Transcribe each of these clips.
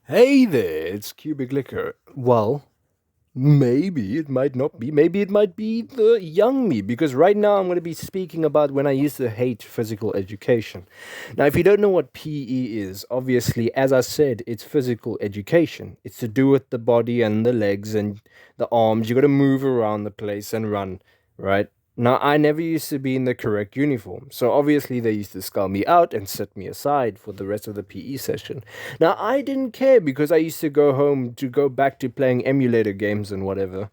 Hey there, it's Cubic Liquor. Well, maybe it might not be. Maybe it might be the young me, because right now I'm going to be speaking about when I used to hate physical education. Now, if you don't know what PE is, obviously, as I said, it's physical education. It's to do with the body and the legs and the arms. You got to move around the place and run, right? Now, I never used to be in the correct uniform, so obviously they used to scull me out and set me aside for the rest of the PE session. Now, I didn't care because I used to go home to go back to playing emulator games and whatever.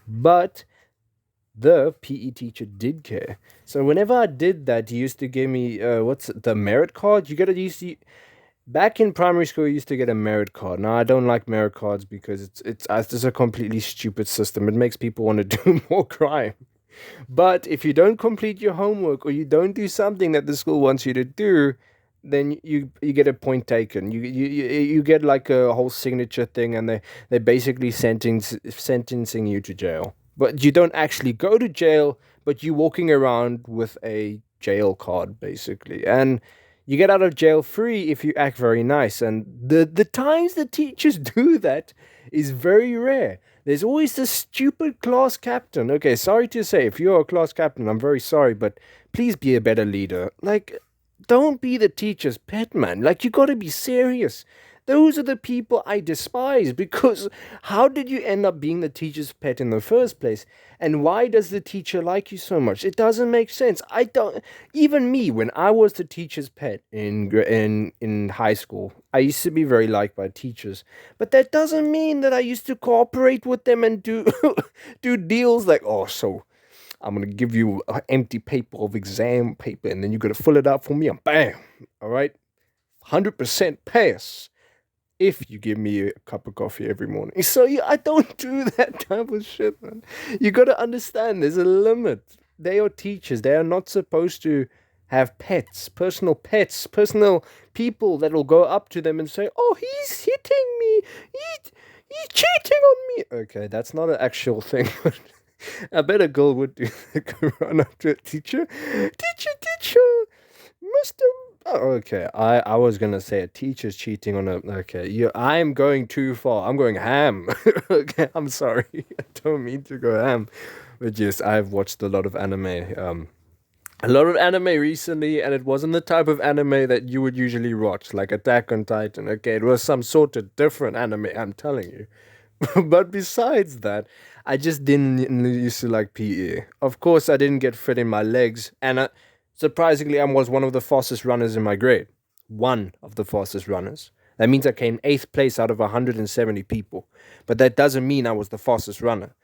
But the PE teacher did care. So whenever I did that, he used to give me what's the merit card? You gotta use the back in primary school. You used to get a merit card. Now I don't like merit cards because it's just a completely stupid system. It makes people want to do more crime. But if you don't complete your homework or you don't do something that the school wants you to do, then you get a point taken. You get like a whole signature thing, and they basically sentencing you to jail. But you don't actually go to jail, but you walking around with a jail card basically, and you get out of jail free if you act very nice. And the times the teachers do that is very rare. There's always this stupid class captain. Okay, sorry to say, if you're a class captain, I'm very sorry, but please be a better leader. Like, don't be the teacher's pet, man. Like, you gotta be serious. Those are the people I despise, because how did you end up being the teacher's pet in the first place? And why does the teacher like you so much? It doesn't make sense. I don't. Even me, when I was the teacher's pet in high school, I used to be very liked by teachers. But that doesn't mean that I used to cooperate with them and do do deals like, oh, so I'm gonna give you an empty paper of exam paper, and then you're gonna fill it out for me, and bam, all right, 100% pass if you give me a cup of coffee every morning. So yeah, I don't do that type of shit, man. You gotta understand, there's a limit. They are teachers. They are not supposed to have pets, personal people that will go up to them and say, "Oh, he's hitting me. He's cheating on me." Okay, that's not an actual thing. I bet a girl would do go run up to a teacher. Teacher, Mister. Oh, okay, I was gonna say a teacher's cheating on a. Okay, I'm going too far. I'm going ham. Okay, I'm sorry. I don't mean to go ham, but yes, I've watched a lot of anime. A lot of anime recently, and it wasn't the type of anime that you would usually watch, like Attack on Titan. Okay, it was some sort of different anime. I'm telling you. But besides that, I just didn't used to like PE. Of course, I didn't get fit in my legs, and surprisingly, I was one of the fastest runners in my grade. One of the fastest runners. That means I came eighth place out of 170 people. But that doesn't mean I was the fastest runner.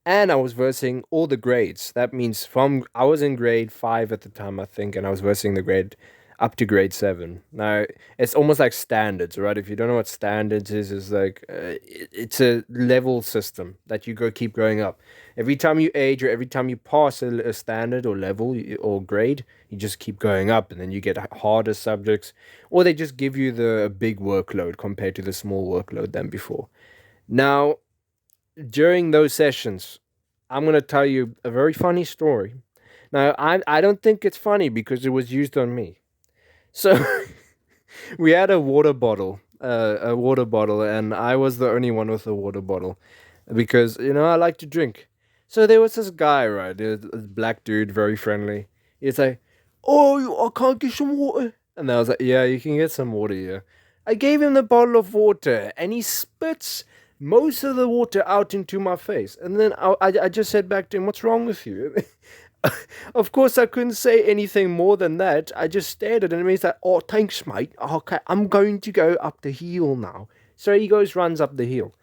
And I was versing all the grades. That means from I was in grade 5 at the time, I think, and I was versing the grade up to grade 7. Now, it's almost like standards, right? If you don't know what standards is, it's like it's a level system that you go keep growing up. Every time you age or every time you pass a standard or level or grade, you just keep going up, and then you get harder subjects, or they just give you the big workload compared to the small workload than before. Now, during those sessions, I'm going to tell you a very funny story. Now, I don't think it's funny because it was used on me. So we had a water bottle, and I was the only one with a water bottle because I like to drink. So there was this guy, right, a black dude, very friendly. He's like, "Oh, I can't get some water," and I was like, "Yeah, you can get some water here." I gave him the bottle of water, and he spits most of the water out into my face, and then I just said back to him, "What's wrong with you?" Of course, I couldn't say anything more than that. I just stared at him and he's like, "Oh, thanks, mate. Okay, I'm going to go up the hill now." So he goes, runs up the hill.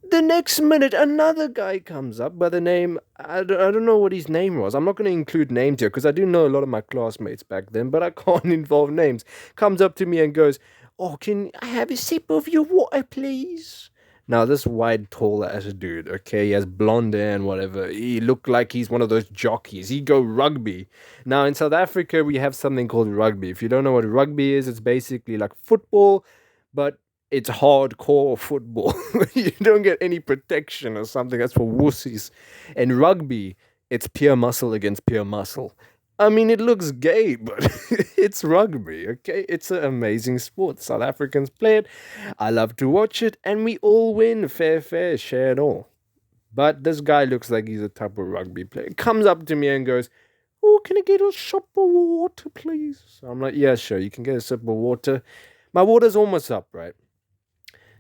The next minute, another guy comes up by the name, I don't know what his name was. I'm not going to include names here because I do know a lot of my classmates back then, but I can't involve names. Comes up to me and goes, "Oh, can I have a sip of your water, please?" Now, this wide, tall ass dude, okay, he has blonde hair and whatever. He looked like he's one of those jockeys. He go rugby. Now, in South Africa, we have something called rugby. If you don't know what rugby is, it's basically like football, but it's hardcore football. You don't get any protection or something. That's for wussies. And rugby, it's pure muscle against pure muscle. I mean, it looks gay, but it's rugby, okay? It's an amazing sport. South Africans play it. I love to watch it, and we all win. Fair, fair, share it all. But this guy looks like he's a type of rugby player. Comes up to me and goes, "Oh, can I get a sip of water, please?" So I'm like, "Yeah, sure, you can get a sip of water." My water's almost up, right?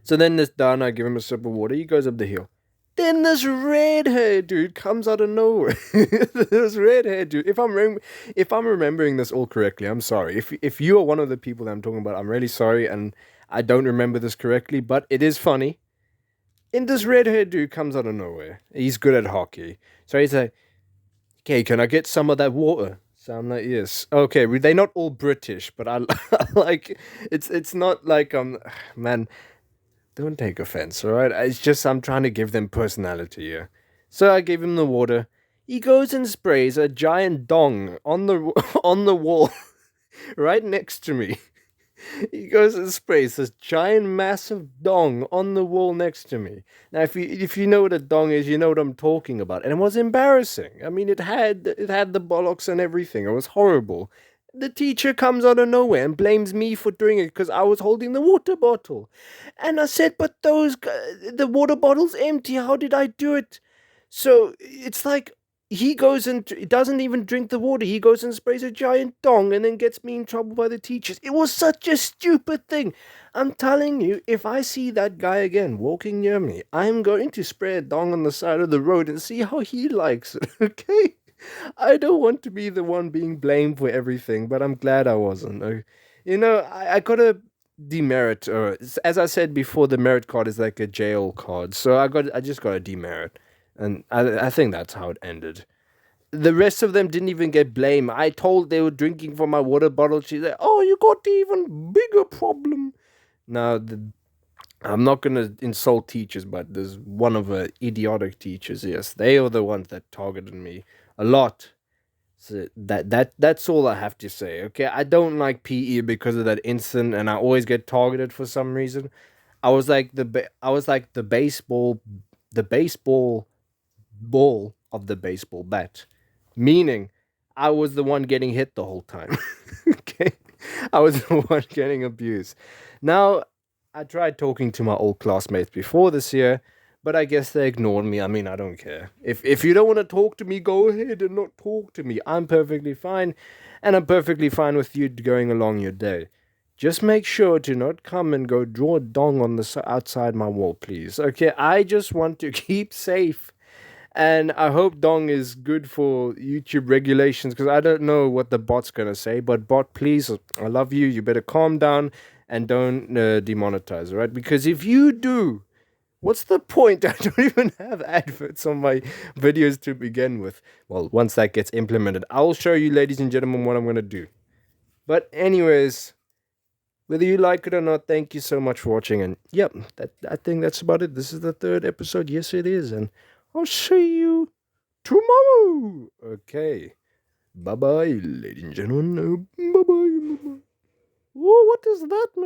So then this done, I give him a sip of water. He goes up the hill. Then this red hair dude comes out of nowhere. This red hair dude. If I'm remembering this all correctly, I'm sorry. If you are one of the people that I'm talking about, I'm really sorry, and I don't remember this correctly. But it is funny. And this red hair dude comes out of nowhere. He's good at hockey, so he's like, "Okay, can I get some of that water?" So I'm like, "Yes." Okay, they're not all British, but I like it's not like man, don't take offense, all right? It's just I'm trying to give them personality here. So I gave him the water. He goes and sprays a giant dong on the on the wall right next to me. He goes and sprays this giant massive dong on the wall next to me. Now if you know what a dong is, you know what I'm talking about. And it was embarrassing. I mean it had the bollocks and everything. It was horrible. The teacher comes out of nowhere and blames me for doing it because I was holding the water bottle. And I said, "But the water bottle's empty. How did I do it?" So it's like he goes and doesn't even drink the water. He goes and sprays a giant dong and then gets me in trouble by the teachers. It was such a stupid thing. I'm telling you, if I see that guy again walking near me, I'm going to spray a dong on the side of the road and see how he likes it, okay? I don't want to be the one being blamed for everything, but I'm glad I wasn't. I got a demerit, or as I said before, the merit card is like a jail card. So I just got a demerit, and I think that's how it ended. The rest of them didn't even get blame. I told they were drinking from my water bottle. She's like, "Oh, you got the even bigger problem." Now, I'm not gonna insult teachers, but there's one of the idiotic teachers. Yes, they are the ones that targeted me a lot. So that's all I have to say. Okay, I don't like PE because of that incident, and I always get targeted for some reason. I was like the baseball ball of the baseball bat, meaning I was the one getting hit the whole time. Okay, I was the one getting abused. Now, I tried talking to my old classmates before this year, but I guess they ignored me. I mean, I don't care. If you don't want to talk to me, go ahead and not talk to me. I'm perfectly fine, and I'm perfectly fine with you going along your day. Just make sure to not come and go draw a dong on the outside my wall, please. Okay, I just want to keep safe. And I hope Dong is good for YouTube regulations because I don't know what the bot's going to say. But, bot, please, I love you. You better calm down and don't demonetize, right? Because if you do, what's the point? I don't even have adverts on my videos to begin with. Well, once that gets implemented, I'll show you, ladies and gentlemen, what I'm going to do. But, anyways, whether you like it or not, thank you so much for watching. And, yep, I think that's about it. This is the 3rd episode. Yes, it is. And I'll see you tomorrow. Okay. Bye bye, ladies and gentlemen. Bye bye. Oh, what is that, man?